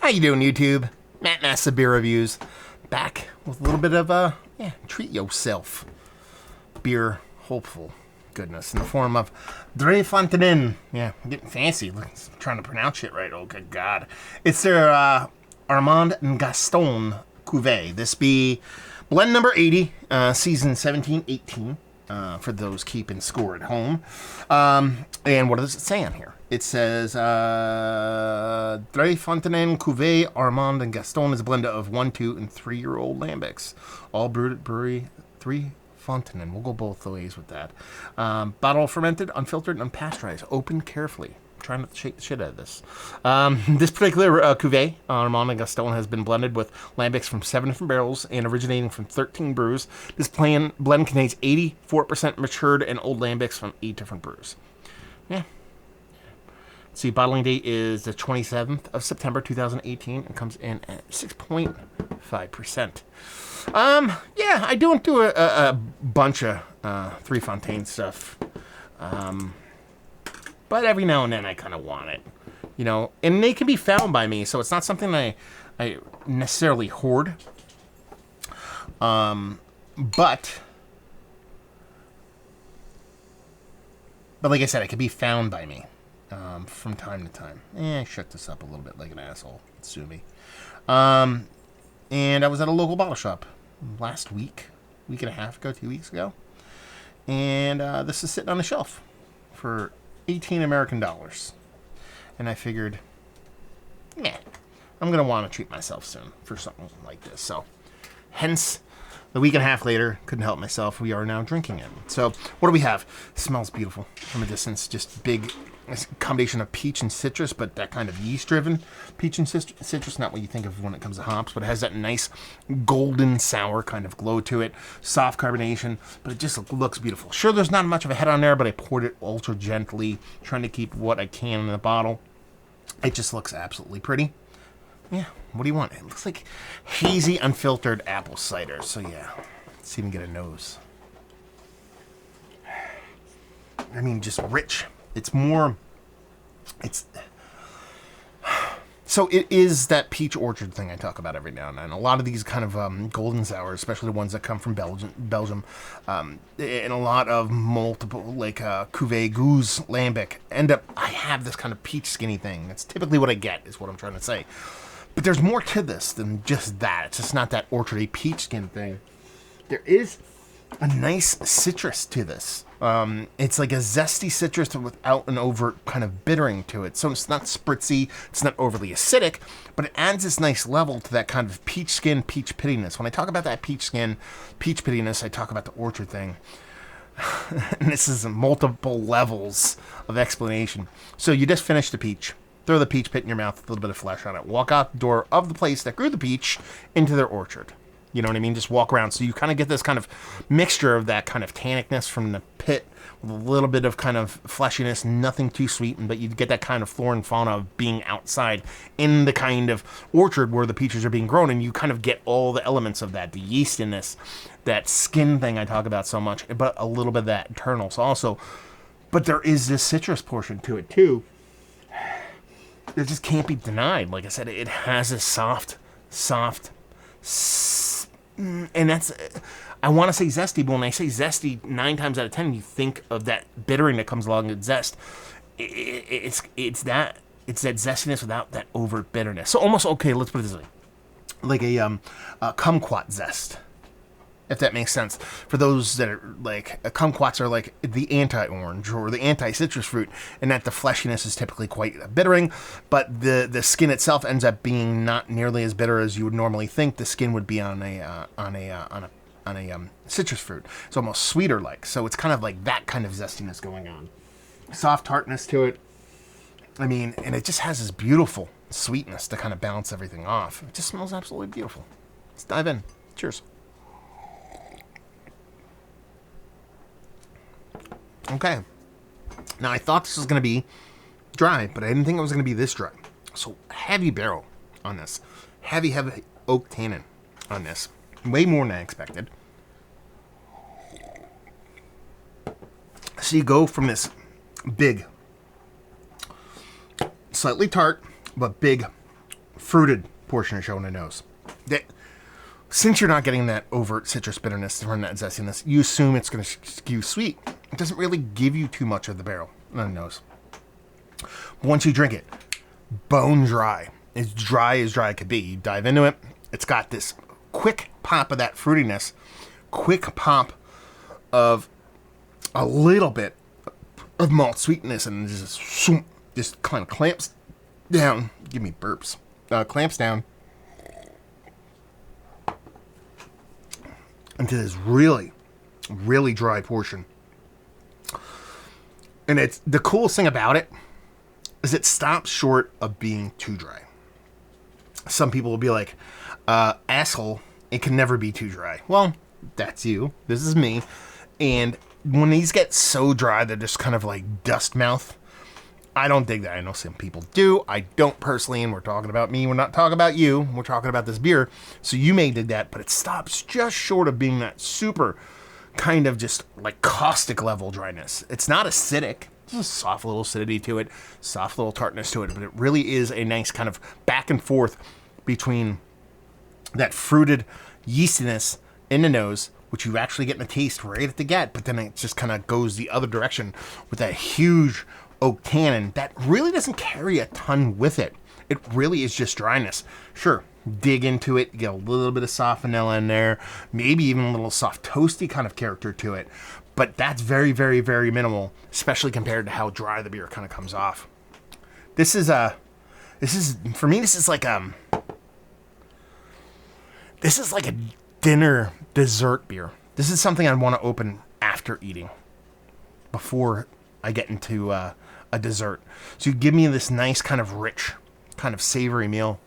How you doing, YouTube? Matt Massa Beer Reviews. Back with a little bit of, treat yourself. Beer, hopeful goodness, in the form of Fonteinen. Yeah, I'm getting fancy. I'm trying to pronounce it right. Oh, good God. It's their Armand and Gaston Cuvée. This be blend number 80, season 17-18, for those keeping score at home. And what does it say on here? It says, Fonteinen, Cuvée, Armand, and Gaston is a blend of 1, 2, and 3-year-old lambics. All brewed at brewery 3 Fonteinen. We'll go both the ways with that. Bottle fermented, unfiltered, and unpasteurized. Open carefully. I'm trying not to shake the shit out of this. This particular Cuvée, Armand and Gaston, has been blended with lambics from 7 different barrels and originating from 13 brews. This blend contains 84% matured and old lambics from 8 different brews. Yeah. See, bottling date is the 27th of September 2018. It comes in at 6.5%. Yeah, I don't do a bunch of 3 Fontaine stuff. But every now and then I kind of want it. You know, and they can be found by me, so it's not something I necessarily hoard. But like I said, it can be found by me. From time to time. I shut this up a little bit like an asshole. Sue me. And I was at a local bottle shop last week and a half ago, 2 weeks ago. And this is sitting on the shelf for 18 American dollars. And I figured, I'm going to want to treat myself soon for something like this. So, hence, a week and a half later, couldn't help myself. We are now drinking it. So, what do we have? It smells beautiful from a distance. Just big. It's a combination of peach and citrus, but that kind of yeast-driven peach and citrus, not what you think of when it comes to hops, but it has that nice golden sour kind of glow to it. Soft carbonation, but it just looks beautiful. Sure, there's not much of a head on there, but I poured it ultra gently, trying to keep what I can in the bottle. It just looks absolutely pretty. Yeah, what do you want? It looks like hazy, unfiltered apple cider. So yeah, let's even get a nose. I mean, just rich. So it is that peach orchard thing I talk about every now and then. A lot of these kind of golden sours, especially the ones that come from Belgium, and a lot of multiple, like Cuvée, Geuze, lambic, I have this kind of peach skinny thing. That's typically what I get, is what I'm trying to say. But there's more to this than just that. It's just not that orchardy peach skin thing. There is a nice citrus to this. It's like a zesty citrus without an overt kind of bittering to it. So it's not spritzy, it's not overly acidic, but it adds this nice level to that kind of peach skin, peach pittiness. When I talk about that peach skin, peach pittiness, I talk about the orchard thing. And this is multiple levels of explanation. So you just finish the peach, throw the peach pit in your mouth with a little bit of flesh on it, walk out the door of the place that grew the peach into their orchard. You know what I mean? Just walk around. So you kind of get this kind of mixture of that kind of tannicness from the pit with a little bit of kind of fleshiness, nothing too sweet, but you get that kind of flora and fauna of being outside in the kind of orchard where the peaches are being grown, and you kind of get all the elements of that, the yeastiness, that skin thing I talk about so much, but a little bit of that internals also. But there is this citrus portion to it too. It just can't be denied. Like I said, it has a soft, and that's, I want to say zesty, but when I say zesty, 9 times out of 10, you think of that bittering that comes along with zest. It's that zestiness without that overt bitterness. So almost, okay, let's put it this way, like a kumquat zest, if that makes sense. For those that are like, kumquats are like the anti-orange or the anti-citrus fruit, and that the fleshiness is typically quite bittering, but the skin itself ends up being not nearly as bitter as you would normally think the skin would be on a citrus fruit. It's almost sweeter like. So it's kind of like that kind of zestiness going on. Soft tartness to it. I mean, and it just has this beautiful sweetness to kind of balance everything off. It just smells absolutely beautiful. Let's dive in. Cheers. Okay. Now, I thought this was going to be dry, but I didn't think it was going to be this dry. So, heavy barrel on this. Heavy oak tannin on this. Way more than I expected. So, you go from this big, slightly tart, but big fruited portion of show in the nose. Since you're not getting that overt citrus bitterness from that zestiness, you assume it's going to skew sweet. It doesn't really give you too much of the barrel on the nose. But once you drink it, bone dry. As dry could be. You dive into it, it's got this quick pop of that fruitiness, quick pop of a little bit of malt sweetness, and just kind of clamps down. Give me burps. Clamps down into this really, really dry portion. And it's the coolest thing about it is it stops short of being too dry. Some people will be like, asshole, it can never be too dry. Well, that's you. This is me. And when these get so dry, they're just kind of like dust mouth. I don't dig that. I know some people do. I don't personally, and we're talking about me. We're not talking about you. We're talking about this beer. So you may dig that, but it stops just short of being that super kind of just like caustic level dryness. It's not acidic. There's a soft little acidity to it, soft little tartness to it, but it really is a nice kind of back and forth between that fruited yeastiness in the nose, which you actually get in the taste right at the get, but then it just kind of goes the other direction with that huge oak tannin that really doesn't carry a ton with it. It really is just dryness. Sure, dig into it, you get a little bit of soft vanilla in there, maybe even a little soft toasty kind of character to it, but that's very, very, very minimal, especially compared to how dry the beer kind of comes off. This is for me, this is like a dinner dessert beer. This is something I'd want to open after eating, before I get into a dessert. So you give me this nice kind of rich, kind of savory meal.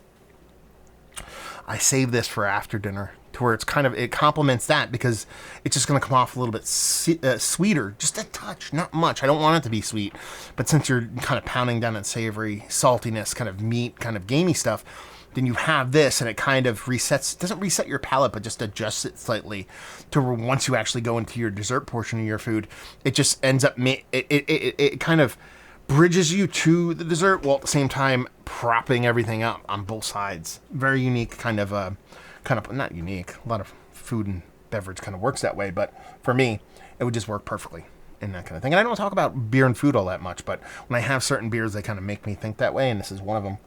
I save this for after dinner, to where it complements that, because it's just going to come off a little bit sweeter, just a touch, not much. I don't want it to be sweet, but since you're kind of pounding down that savory saltiness, kind of meat, kind of gamey stuff, then you have this, and it kind of doesn't reset your palate, but just adjusts it slightly to where once you actually go into your dessert portion of your food, it just ends up, it kind of bridges you to the dessert, while at the same time propping everything up on both sides. Very unique kind of not unique. A lot of food and beverage kind of works that way, but for me, it would just work perfectly in that kind of thing. And I don't talk about beer and food all that much, but when I have certain beers, they kind of make me think that way, and this is one of them.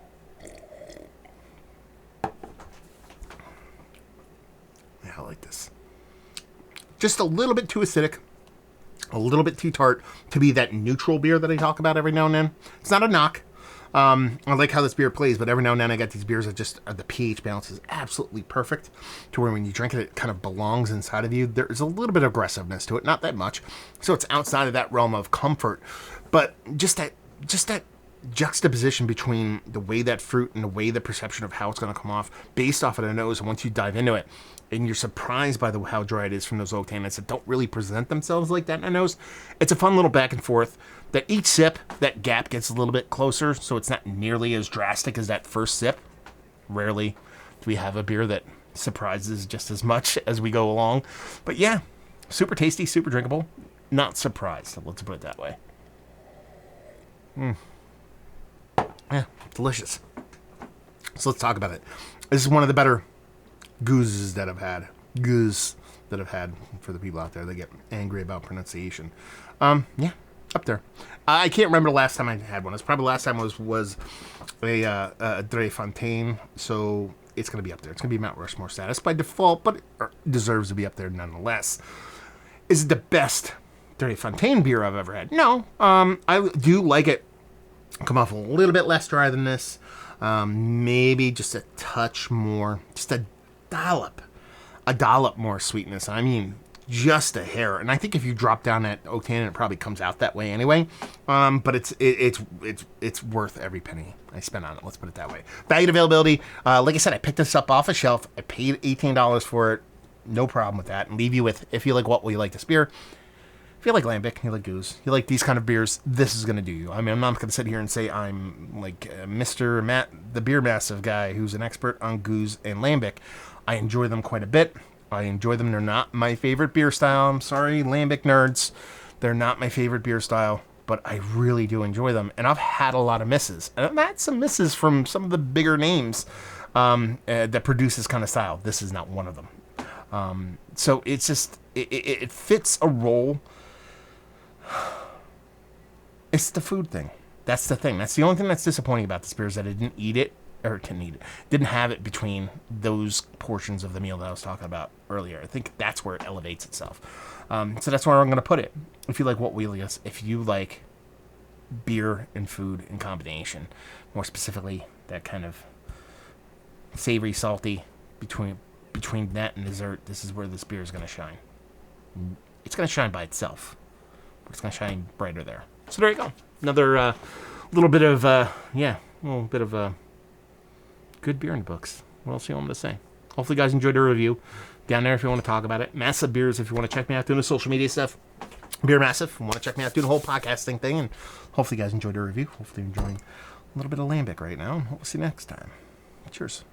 Yeah, I like this. Just a little bit too acidic, a little bit too tart to be that neutral beer that I talk about every now and then. It's not a knock. I like how this beer plays, but every now and then I get these beers that just the pH balance is absolutely perfect, to where when you drink it, it kind of belongs inside of you. There's a little bit of aggressiveness to it, not that much, so it's outside of that realm of comfort, but just that juxtaposition between the way that fruit and the way the perception of how it's going to come off based off of the nose, and once you dive into it, and you're surprised by how dry it is from those oak tannins that don't really present themselves like that in the nose. It's a fun little back and forth that each sip, that gap gets a little bit closer, so it's not nearly as drastic as that first sip. Rarely do we have a beer that surprises just as much as we go along. But yeah, super tasty, super drinkable. Not surprised, let's put it that way. Yeah, delicious. So let's talk about it. This is one of the better Geuzes that I've had. Geuze that I've had, for the people out there that get angry about pronunciation. Yeah, up there. I can't remember the last time I had one. It's probably the last time was a Dre Fontaine, so it's going to be up there. It's going to be Mount Rushmore status by default, but it deserves to be up there nonetheless. Is it the best Dre Fontaine beer I've ever had? No. I do like it. Come off a little bit less dry than this. Maybe just a touch more. Just a dollop more sweetness. I mean, just a hair. And I think if you drop down that oak tannin, it probably comes out that way anyway. But it's worth every penny I spent on it. Let's put it that way. Value availability. Like I said, I picked this up off a shelf. I paid $18 for it. No problem with that. And leave you with, if you like what will you like this beer. If you like Lambic, you like Geuze, you like these kind of beers, this is going to do you. I mean, I'm not going to sit here and say I'm like Mr. Matt, the beer massive guy who's an expert on Geuze and Lambic. I enjoy them quite a bit. I enjoy them. They're not my favorite beer style. I'm sorry, Lambic nerds. They're not my favorite beer style. but I really do enjoy them. And I've had a lot of misses. And I've had some misses from some of the bigger names that produce this kind of style. This is not one of them. So it's just, it fits a role. It's the food thing. That's the thing. That's the only thing that's disappointing about this beer is that it didn't eat it, or didn't have it between those portions of the meal that I was talking about earlier. I think that's where it elevates itself. So that's where I'm going to put it. If you like what wheelie is, if you like beer and food in combination, more specifically that kind of savory, salty between that and dessert, this is where this beer is going to shine. It's going to shine by itself. It's going to shine brighter there. So there you go. Another little bit of good beer in the books. What else do you want me to say? Hopefully you guys enjoyed the review. Down there if you want to talk about it. Massive Beers if you want to check me out doing the social media stuff. Beer Massive if you want to check me out doing the whole podcasting thing. And hopefully you guys enjoyed the review. Hopefully you're enjoying a little bit of lambic right now. And we'll see you next time. Cheers.